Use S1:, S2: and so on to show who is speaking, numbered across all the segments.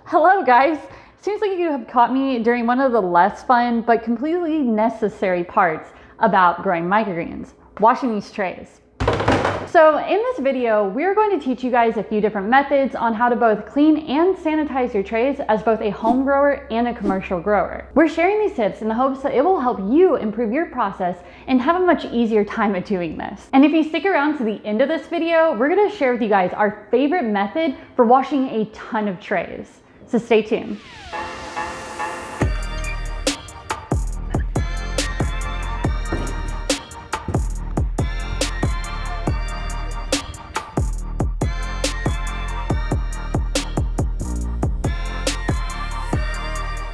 S1: Hello guys! Seems like you have caught me during one of the less fun but completely necessary parts about growing microgreens, washing these trays. So in this video, we're going to teach you guys a few different methods on how to both clean and sanitize your trays as both a home grower and a commercial grower. We're sharing these tips in the hopes that it will help you improve your process and have a much easier time at doing this. And if you stick around to the end of this video, we're going to share with you guys our favorite method for washing a ton of trays. So stay tuned.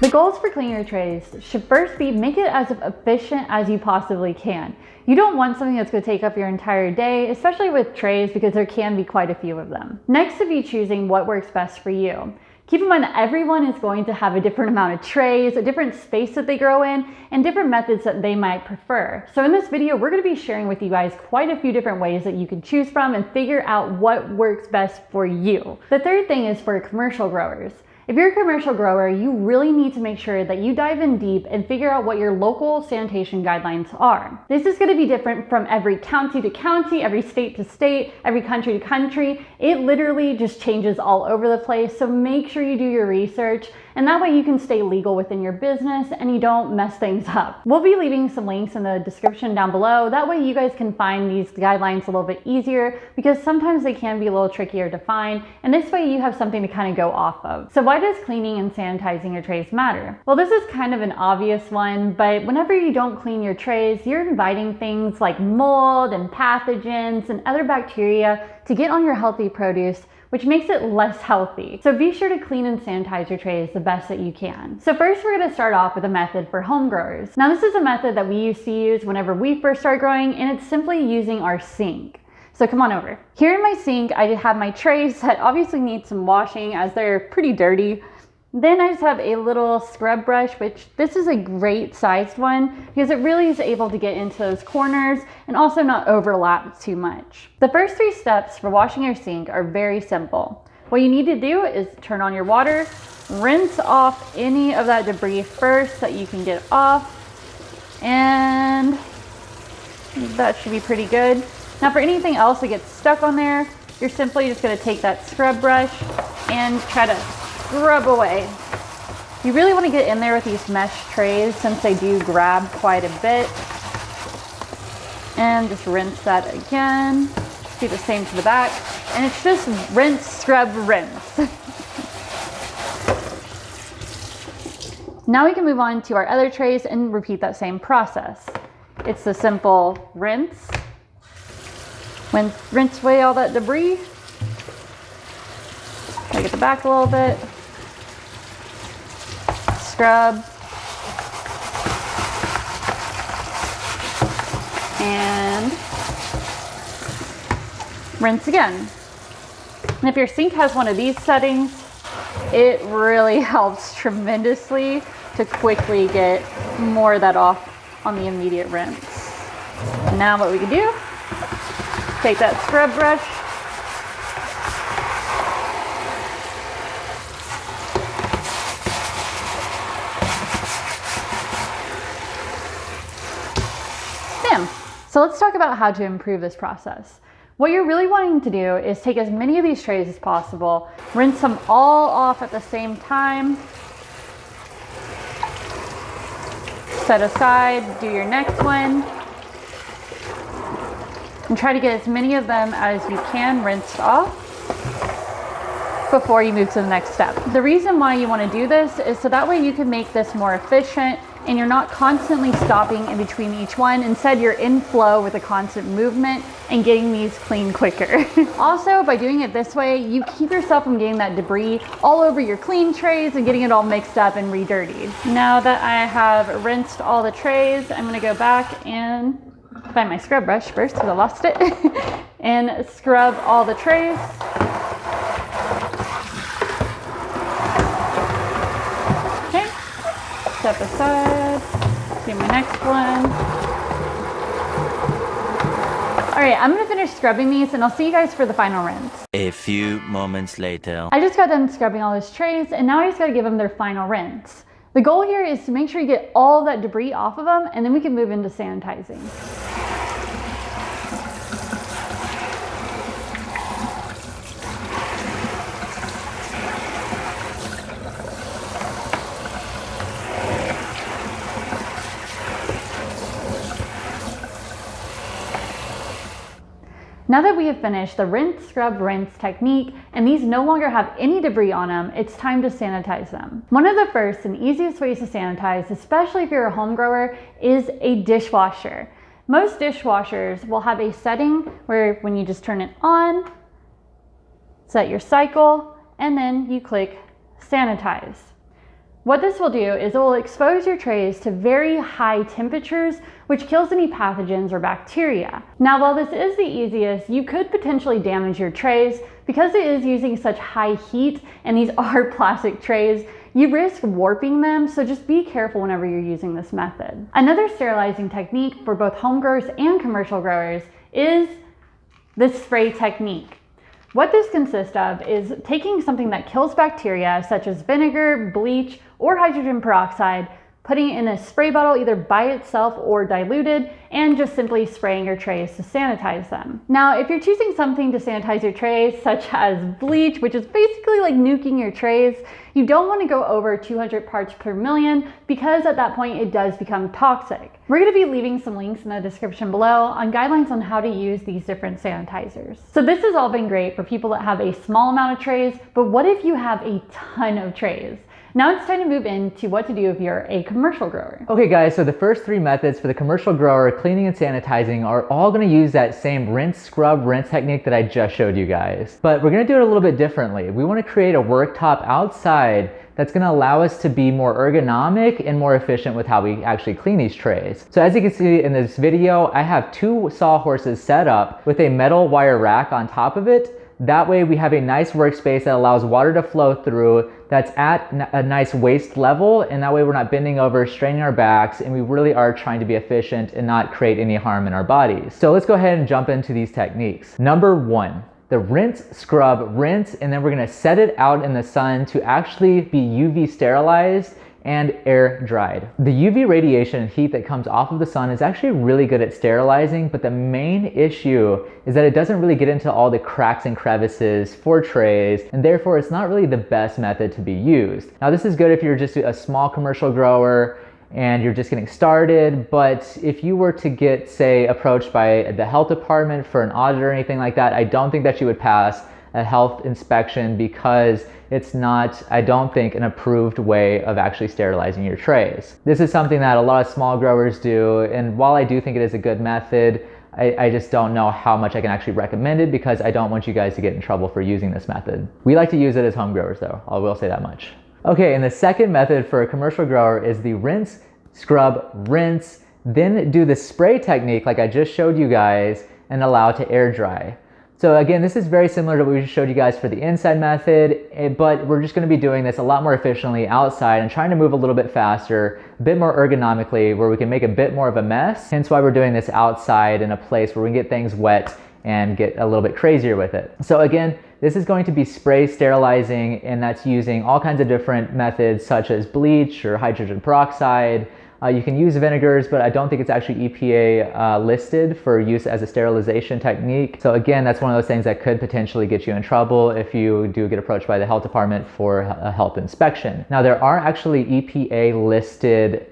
S1: The goals for cleaning your trays should first be make it as efficient as you possibly can. You don't want something that's going to take up your entire day, especially with trays because there can be quite a few of them. Next would be choosing what works best for you. Keep in mind that everyone is going to have a different amount of trays, a different space that they grow in, and different methods that they might prefer. So in this video, we're going to be sharing with you guys quite a few different ways that you can choose from and figure out what works best for you. The third thing is for commercial growers. If you're a commercial grower, you really need to make sure that you dive in deep and figure out what your local sanitation guidelines are. This is going to be different from every county to county, every state to state, every country to country. It literally just changes all over the place. So make sure you do your research, and that way you can stay legal within your business and you don't mess things up. We'll be leaving some links in the description down below. That way you guys can find these guidelines a little bit easier because sometimes they can be a little trickier to find, and this way you have something to kind of go off of. So why does cleaning and sanitizing your trays matter? Well, this is kind of an obvious one, but whenever you don't clean your trays, you're inviting things like mold and pathogens and other bacteria to get on your healthy produce, which makes it less healthy. So be sure to clean and sanitize your trays the best that you can. So first we're gonna start off with a method for home growers. Now this is a method that we used to use whenever we first started growing, and it's simply using our sink. So come on over. Here in my sink, I have my trays that obviously need some washing as they're pretty dirty. Then I just have a little scrub brush, which this is a great sized one because it really is able to get into those corners and also not overlap too much. The first 3 steps for washing your sink are very simple. What you need to do is turn on your water, rinse off any of that debris first that you can get off, and that should be pretty good. Now for anything else that gets stuck on there, you're simply just going to take that scrub brush and try to scrub away. You really want to get in there with these mesh trays since they do grab quite a bit. And just rinse that again. Do the same to the back. And it's just rinse, scrub, rinse. Now we can move on to our other trays and repeat that same process. It's the simple rinse. Rinse away all that debris. Take it back a little bit. Scrub. And rinse again. And if your sink has one of these settings, it really helps tremendously to quickly get more of that off on the immediate rinse. Now what we can do, take that scrub brush, bam. So let's talk about how to improve this process. What you're really wanting to do is take as many of these trays as possible, rinse them all off at the same time, set aside, do your next one, and try to get as many of them as you can rinsed off before you move to the next step. The reason why you want to do this is so that way you can make this more efficient and you're not constantly stopping in between each one. Instead, you're in flow with a constant movement and getting these clean quicker. Also, by doing it this way, you keep yourself from getting that debris all over your clean trays and getting it all mixed up and re-dirtied. Now that I have rinsed all the trays, I'm gonna go back and find my scrub brush first because I lost it and scrub all the trays. Okay, step aside, do my next one. All right, I'm gonna finish scrubbing these and I'll see you guys for the final rinse.
S2: A few moments later.
S1: I just got done scrubbing all those trays, and now I just gotta give them their final rinse. The goal here is to make sure you get all that debris off of them, and then we can move into sanitizing. Now that we have finished the rinse, scrub, rinse technique, and these no longer have any debris on them, it's time to sanitize them. One of the first and easiest ways to sanitize, especially if you're a home grower, is a dishwasher. Most dishwashers will have a setting where when you just turn it on, set your cycle, and then you click sanitize. What this will do is it will expose your trays to very high temperatures, which kills any pathogens or bacteria. Now, while this is the easiest, you could potentially damage your trays because it is using such high heat and these are plastic trays. You risk warping them, so just be careful whenever you're using this method. Another sterilizing technique for both home growers and commercial growers is the spray technique. What this consists of is taking something that kills bacteria, such as vinegar, bleach, or hydrogen peroxide, putting it in a spray bottle either by itself or diluted, and just simply spraying your trays to sanitize them. Now, if you're choosing something to sanitize your trays, such as bleach, which is basically like nuking your trays, you don't want to go over 200 parts per million because at that point it does become toxic. We're going to be leaving some links in the description below on guidelines on how to use these different sanitizers. So this has all been great for people that have a small amount of trays, but what if you have a ton of trays? Now it's time to move into what to do if you're a commercial grower.
S3: Okay guys, so the first three methods for the commercial grower, cleaning and sanitizing, are all gonna use that same rinse, scrub, rinse technique that I just showed you guys. But we're gonna do it a little bit differently. We wanna create a worktop outside that's gonna allow us to be more ergonomic and more efficient with how we actually clean these trays. So as you can see in this video, I have two sawhorses set up with a metal wire rack on top of it. That way we have a nice workspace that allows water to flow through, that's at a nice waist level, and that way we're not bending over, straining our backs, and we really are trying to be efficient and not create any harm in our bodies. So let's go ahead and jump into these techniques. Number one, the rinse, scrub, rinse, and then we're gonna set it out in the sun to actually be UV sterilized and air dried. The UV radiation and heat that comes off of the sun is actually really good at sterilizing, but the main issue is that it doesn't really get into all the cracks and crevices for trays, and therefore it's not really the best method to be used. Now this is good if you're just a small commercial grower and you're just getting started, but if you were to get, say, approached by the health department for an audit or anything like that, I don't think that you would pass a health inspection because it's not, I don't think, an approved way of actually sterilizing your trays. This is something that a lot of small growers do, and while I do think it is a good method, I just don't know how much I can actually recommend it because I don't want you guys to get in trouble for using this method. We like to use it as home growers though, I will say that much. Okay, and the second method for a commercial grower is the rinse, scrub, rinse, then do the spray technique like I just showed you guys and allow it to air dry. So again, this is very similar to what we just showed you guys for the inside method, but we're just gonna be doing this a lot more efficiently outside and trying to move a little bit faster, a bit more ergonomically, where we can make a bit more of a mess. Hence why we're doing this outside in a place where we can get things wet and get a little bit crazier with it. So again, this is going to be spray sterilizing, and that's using all kinds of different methods such as bleach or hydrogen peroxide. You can use vinegars, but I don't think it's actually EPA listed for use as a sterilization technique. So again, that's one of those things that could potentially get you in trouble if you do get approached by the health department for a health inspection. Now there are actually EPA listed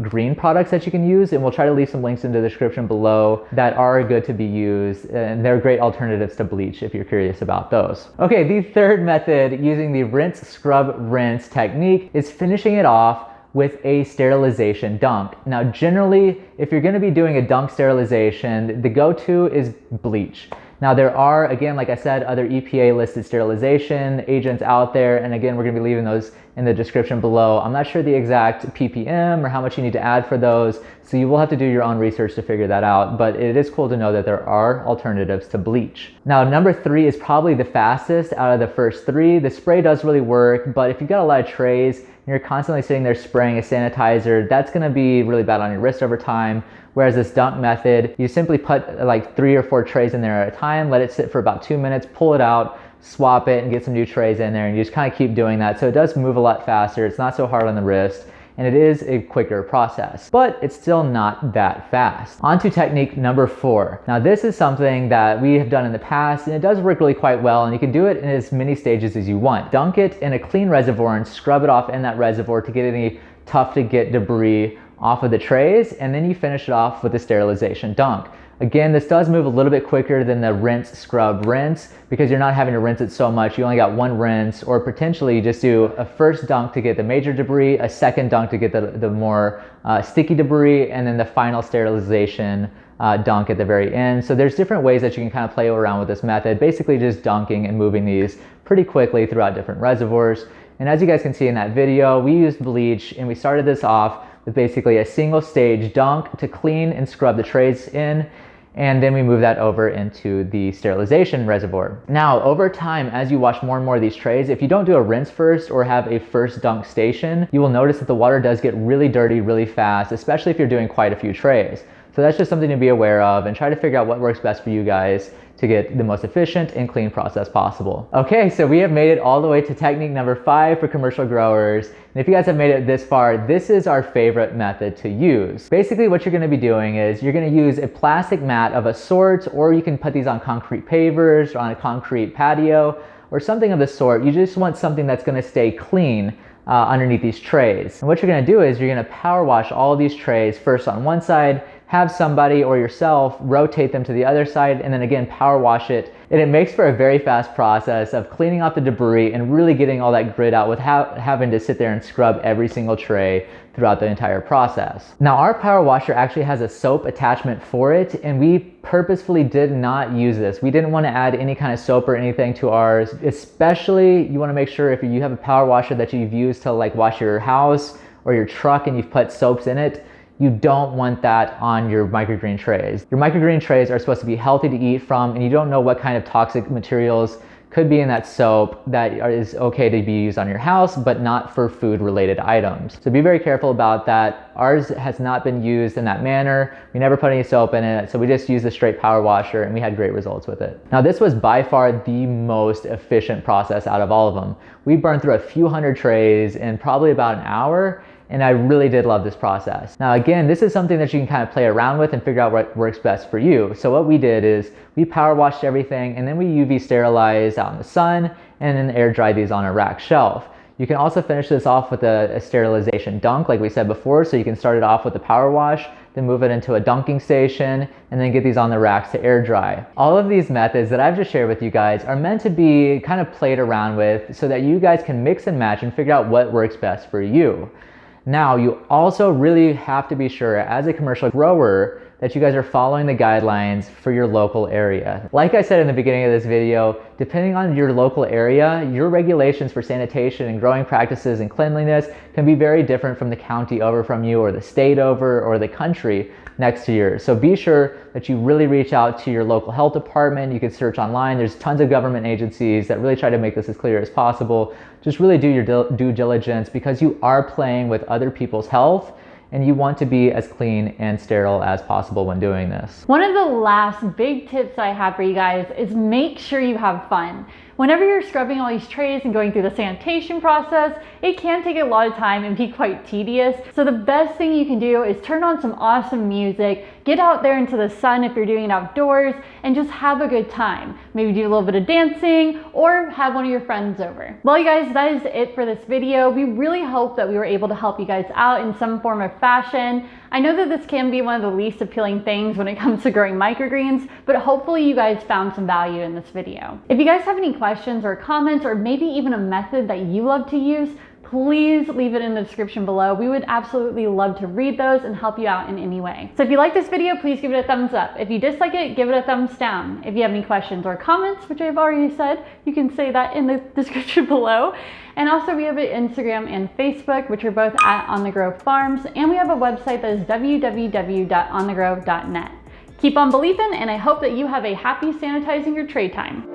S3: green products that you can use, and we'll try to leave some links in the description below that are good to be used, and they're great alternatives to bleach if you're curious about those. Okay, the third method using the rinse, scrub, rinse technique is finishing it off with a sterilization dunk. Now generally, if you're gonna be doing a dunk sterilization, the go-to is bleach. Now there are, again, like I said, other EPA listed sterilization agents out there, and again, we're gonna be leaving those in the description below. I'm not sure the exact ppm or how much you need to add for those, so you will have to do your own research to figure that out, but it is cool to know that there are alternatives to bleach. Now number three is probably the fastest out of the first three. The spray does really work, but if you've got a lot of trays, and you're constantly sitting there spraying a sanitizer, that's gonna be really bad on your wrist over time. Whereas this dunk method, you simply put like 3 or 4 trays in there at a time, let it sit for about 2 minutes, pull it out, swap it, and get some new trays in there, and you just kind of keep doing that. So it does move a lot faster, it's not so hard on the wrist, and it is a quicker process, but it's still not that fast. On to technique number 4. Now this is something that we have done in the past, and it does work really quite well, and you can do it in as many stages as you want. Dunk it in a clean reservoir and scrub it off in that reservoir to get any tough to get debris off of the trays, and then you finish it off with the sterilization dunk. Again, this does move a little bit quicker than the rinse, scrub, rinse, because you're not having to rinse it so much. You only got 1 rinse, or potentially you just do a first dunk to get the major debris, a second dunk to get the more sticky debris, and then the final sterilization dunk at the very end. So there's different ways that you can kind of play around with this method, basically just dunking and moving these pretty quickly throughout different reservoirs. And as you guys can see in that video, we used bleach, and we started this off with basically a single stage dunk to clean and scrub the trays in, and then we move that over into the sterilization reservoir. Now, over time, as you wash more and more of these trays, if you don't do a rinse first or have a first dunk station, you will notice that the water does get really dirty really fast, especially if you're doing quite a few trays. So that's just something to be aware of, and try to figure out what works best for you guys to get the most efficient and clean process possible. Okay, so we have made it all the way to technique number 5 for commercial growers. And if you guys have made it this far, this is our favorite method to use. Basically what you're gonna be doing is you're gonna use a plastic mat of a sort, or you can put these on concrete pavers or on a concrete patio or something of the sort. You just want something that's gonna stay clean underneath these trays. And what you're gonna do is you're gonna power wash all of these trays first on one side, have somebody or yourself rotate them to the other side, and then again power wash it. And it makes for a very fast process of cleaning off the debris and really getting all that grit out without having to sit there and scrub every single tray throughout the entire process. Now our power washer actually has a soap attachment for it, and we purposefully did not use this. We didn't want to add any kind of soap or anything to ours. Especially you want to make sure if you have a power washer that you've used to like wash your house or your truck and you've put soaps in it, you don't want that on your microgreen trays. Your microgreen trays are supposed to be healthy to eat from, and you don't know what kind of toxic materials could be in that soap that is okay to be used on your house, but not for food related items. So be very careful about that. Ours has not been used in that manner. We never put any soap in it, so we just used a straight power washer, and we had great results with it. Now this was by far the most efficient process out of all of them. We burned through a few hundred trays in probably about an hour, and I really did love this process. Now again, this is something that you can kind of play around with and figure out what works best for you. So what we did is we power washed everything, and then we UV sterilized out in the sun, and then air dried these on a rack shelf. You can also finish this off with a sterilization dunk like we said before, so you can start it off with the power wash, then move it into a dunking station, and then get these on the racks to air dry. All of these methods that I've just shared with you guys are meant to be kind of played around with so that you guys can mix and match and figure out what works best for you. Now, you also really have to be sure as a commercial grower that you guys are following the guidelines for your local area. Like I said in the beginning of this video, depending on your local area, your regulations for sanitation and growing practices and cleanliness can be very different from the county over from you, or the state over, or the country next to yours. So be sure that you really reach out to your local health department. You can search online. There's tons of government agencies that really try to make this as clear as possible. Just really do your due diligence, because you are playing with other people's health, and you want to be as clean and sterile as possible when doing this.
S1: One of the last big tips I have for you guys is make sure you have fun. Whenever you're scrubbing all these trays and going through the sanitation process, it can take a lot of time and be quite tedious. So the best thing you can do is turn on some awesome music, get out there into the sun if you're doing it outdoors, and just have a good time. Maybe do a little bit of dancing or have one of your friends over. Well, you guys, that is it for this video. We really hope that we were able to help you guys out in some form or fashion. I know that this can be one of the least appealing things when it comes to growing microgreens, but hopefully you guys found some value in this video. If you guys have any questions or comments, or maybe even a method that you love to use, please leave it in the description below. We would absolutely love to read those and help you out in any way. So if you like this video, please give it a thumbs up. If you dislike it, give it a thumbs down. If you have any questions or comments, which I've already said, you can say that in the description below. And also we have an Instagram and Facebook, which are both at On The Grow Farms, and we have a website that is www.onthegrow.net. Keep on believing, and I hope that you have a happy sanitizing your tray time.